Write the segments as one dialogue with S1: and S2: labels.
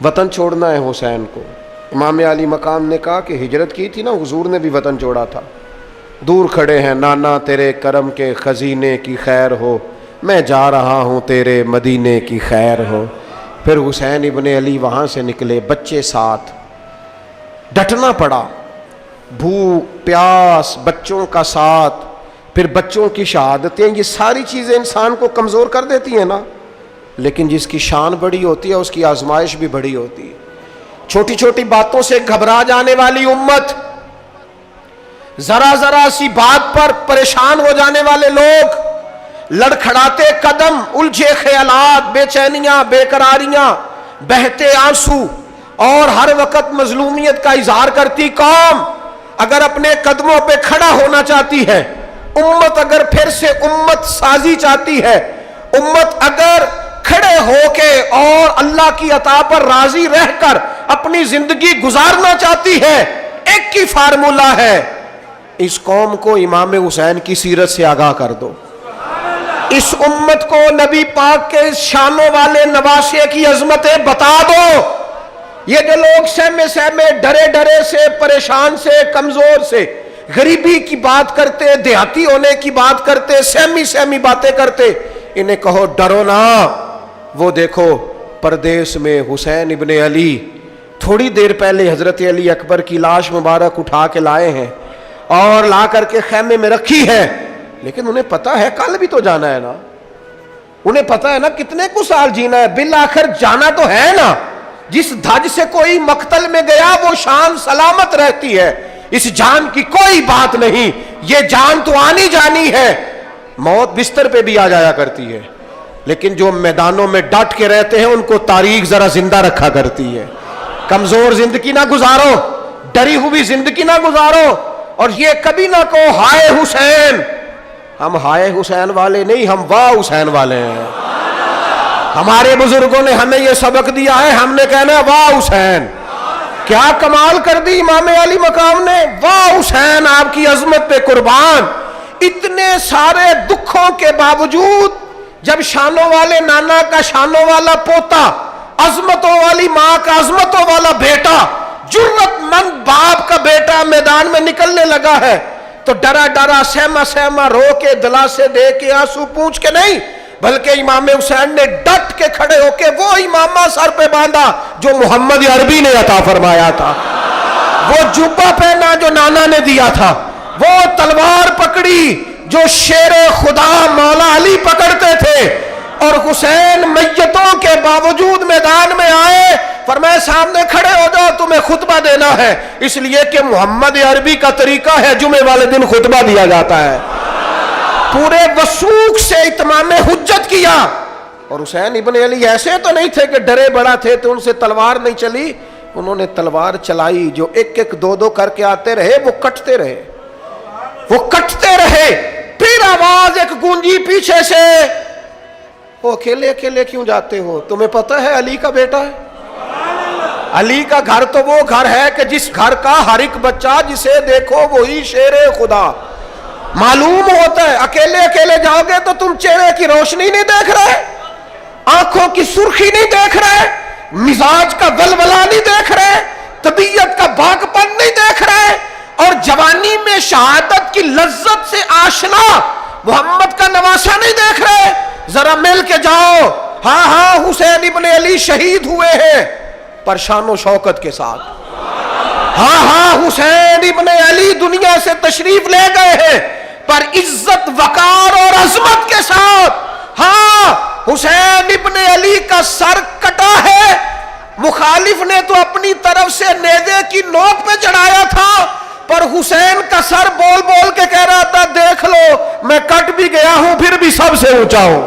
S1: वतन छोड़ना है हुसैन को। इमाम अली मकाम ने कहा कि हिजरत की थी ना, हुजूर ने भी वतन छोड़ा था। दूर खड़े हैं नाना तेरे करम के खजीने की खैर हो, मैं जा रहा हूँ तेरे मदीने की खैर हो। फिर हुसैन इब्ने अली वहाँ से निकले, बच्चे साथ, डटना पड़ा, भूख प्यास, बच्चों का साथ, फिर बच्चों की शहादतें, ये सारी चीज़ें इंसान को कमज़ोर कर देती हैं ना। लेकिन जिसकी शान बड़ी होती है उसकी आजमाइश भी बड़ी होती है। छोटी छोटी बातों से घबरा जाने वाली उम्मत, जरा जरा सी बात पर परेशान हो जाने वाले लोग, लड़खड़ाते कदम, उलझे ख्यालात, बेचैनियां, बेकरारियां, बहते आंसू और हर वक्त मजलूमियत का इजहार करती कौम अगर अपने कदमों पे खड़ा होना चाहती है, उम्मत अगर फिर से उम्मत साजी चाहती है, उम्मत अगर खड़े होके और अल्लाह की अता पर राजी रहकर अपनी जिंदगी गुजारना चाहती है, एक ही फार्मूला है, इस कौम को इमाम हुसैन की सीरत से आगाह कर दो। इस उम्मत को नबी पाक के शानों वाले नवासे की अजमतें बता दो। ये जो लोग सहमे सहमे, डरे डरे से, परेशान से, कमजोर से, गरीबी की बात करते, देहाती होने की बात करते, सहमी सहमी बातें करते, इन्हें कहो डरो ना। वो देखो परदेश में हुसैन इब्ने अली थोड़ी देर पहले हजरत अली अकबर की लाश मुबारक उठा के लाए हैं और ला करके खैमे में रखी है, लेकिन उन्हें पता है कल भी तो जाना है ना, उन्हें पता है ना कितने कुछ साल जीना है, बिल आखिर जाना तो है ना। जिस धज से कोई मक्तल में गया वो शान सलामत रहती है, इस जान की कोई बात नहीं, ये जान तो आनी जानी है, मौत बिस्तर पे भी आ जाया करती है, लेकिन जो मैदानों में डट के रहते हैं उनको तारीख जरा जिंदा रखा करती है। कमजोर जिंदगी ना गुजारो, डरी हुई जिंदगी ना गुजारो, और ये कभी ना कहो हाय हुसैन। हम हाय हुसैन वाले नहीं, हम वाह हुसैन वाले हैं। हमारे बुजुर्गों ने हमें यह सबक दिया है, हमने कहना वाह हुसैन। क्या कमाल कर दी इमाम अली मकाम ने, वाह हुसैन आपकी अजमत पे कुर्बान। इतने सारे दुखों के बावजूद जब शानों वाले नाना का शानों वाला पोता, अजमतों वाली माँ का अजमतों वाला बेटा, जुर्रतमंद बाप का बेटा मैदान में निकलने लगा है, तो डरा डरा, सहमा सहमा, रो के, दिलासे दे के, आंसू पूंछ के नहीं, बल्कि इमाम हुसैन ने डट के खड़े होके वो इमामा सर पे बांधा जो मोहम्मद अरबी ने अता फरमाया था, वो जुब्बा पहना जो नाना ने दिया था, वो तलवार पकड़ी जो शेरे खुदा मौला अली पकड़ते थे, और हुसैन मैयतों के बावजूद मैदान में आए, फरमाया सामने खड़े हो जाओ, तुम्हें खुतबा देना है, इसलिए कि मोहम्मद अरबी का तरीका है जुमे वाले दिन खुतबा दिया जाता है। पूरे वसूख से इत्माम हुज्जत किया। और हुसैन इब्ने अली ऐसे तो नहीं थे कि डरे बड़ा थे तो उनसे तलवार नहीं चली, उन्होंने तलवार चलाई, जो एक एक दो दो करके आते रहे वो कटते रहे, वो कटते रहे। फिर आवाज एक गूंजी पीछे से, वो अकेले अकेले क्यों जाते हो, तुम्हें पता है अली का बेटा है। अली का घर तो वो घर है कि जिस घर का हर एक बच्चा जिसे देखो वही शेरे खुदा मालूम होता है। अकेले अकेले जाओगे तो तुम चेहरे की रोशनी नहीं देख रहे, आंखों की सुर्खी नहीं देख रहे, मिजाज का वलवला नहीं देख रहे, तबीयत का बागपन नहीं देख रहे, और जवानी में शहादत की लज्जत से आशना मोहम्मद का नवासा नहीं देख रहे। जरा मिल के जाओ, हाँ हाँ हुसैन इब्ने अली शहीद हुए हैं पर शानो शौकत के साथ, हाँ हाँ हुसैन इब्ने अली दुनिया से तशरीफ ले गए हैं पर इज्जत, वकार और अजमत के साथ। हाँ हुसैन इब्ने अली का सर कटा है, मुखालिफ ने तो अपनी तरफ से नेज़े की नोक पे चढ़ाया था, पर हुसैन का सर बोल बोल के कह रहा था देख लो मैं कट भी गया हूं फिर भी सबसे ऊंचा हूं,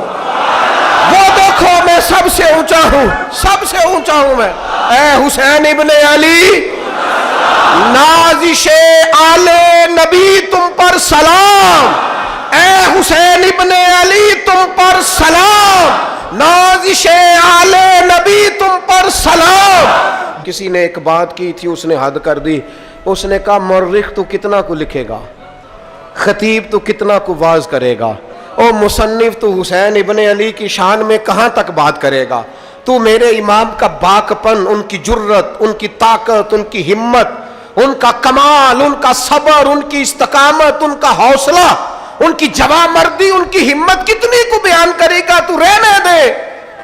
S1: वो देखो मैं सबसे ऊंचा हूं, सबसे ऊंचा हूं मैं। ऐ हुसैन इब्ने अली, नाज़िशे आले नबी तुम पर सलाम, ऐ हुसैन इब्ने अली तुम पर सलाम, नाज़िशे आले नबी तुम पर सलाम। किसी ने एक बात की थी, उसने हद कर दी, उसने कहा मौर्रिख तू कितना को लिखेगा, खतीब तू कितना को वाज करेगा, ओ मुसन्निफ तू हुसैन इब्ने अली की शान में कहां तक बात करेगा, تو میرے امام کا باکپن، ان کی جرت، ان کی طاقت، ان کی ہمت، ان کا کمال، ان کا صبر، ان کی استقامت، ان کا حوصلہ، ان کی جوامردی، ان کی ہمت کتنی کو بیان کرے گا، تو رہنے دے۔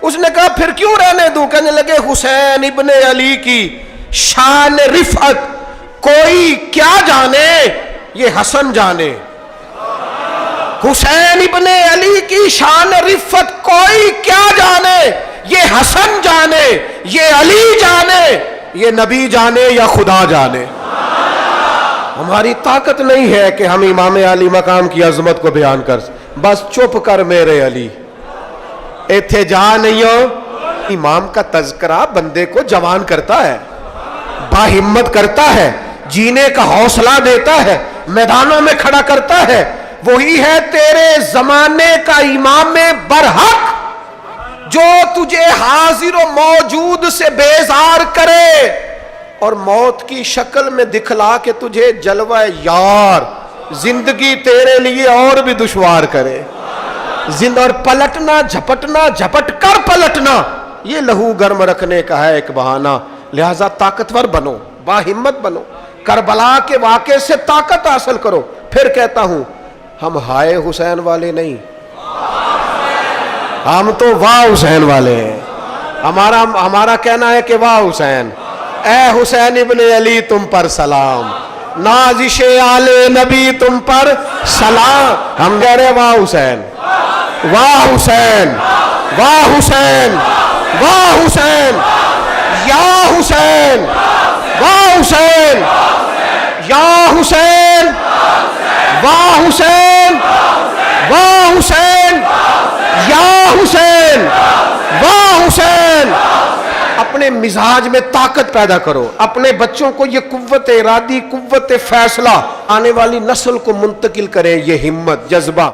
S1: اس نے کہا پھر کیوں رہنے دوں؟ کہنے لگے حسین ابن علی کی شان رفعت کوئی کیا جانے، یہ حسن جانے۔ حسین ابن علی کی شان رفعت کوئی کیا جانے، یہ حسن جانے، یہ علی جانے، یہ نبی جانے یا خدا جانے۔ ہماری طاقت نہیں ہے کہ ہم امام علی مقام کی عظمت کو بیان کر، بس چپ کر میرے علی، ایتھے جا نہیں ہو۔ امام کا تذکرہ بندے کو جوان کرتا ہے، باہمت کرتا ہے، جینے کا حوصلہ دیتا ہے، میدانوں میں کھڑا کرتا ہے۔ وہی ہے تیرے زمانے کا امام برحق جو تجھے حاضر و موجود سے بیزار کرے اور موت کی شکل میں دکھلا کے تجھے جلوہ یار زندگی تیرے لیے اور بھی دشوار کرے۔ اور پلٹنا، جھپٹنا، جھپٹ کر پلٹنا، یہ لہو گرم رکھنے کا ہے ایک بہانہ۔ لہذا طاقتور بنو، باہمت بنو، کربلا کے واقعے سے طاقت حاصل کرو۔ پھر کہتا ہوں ہم ہائے حسین والے نہیں، ہم تو واہ حسین والے ہیں۔ ہمارا کہنا ہے کہ واہ حسین، اے حسین ابن علی تم پر سلام، نازش آل نبی تم پر سلام۔ ہم کہہ رہے واہ حسین، واہ حسین، واہ حسین، واہ حسین، یا حسین، واہ حسین، یا حسین، واہ حسین، واہ حسین، یا حسین، واہ حسین۔ اپنے مزاج میں طاقت پیدا کرو، اپنے بچوں کو یہ قوت ارادی، قوت فیصلہ آنے والی نسل کو منتقل کریں، یہ ہمت، جذبہ۔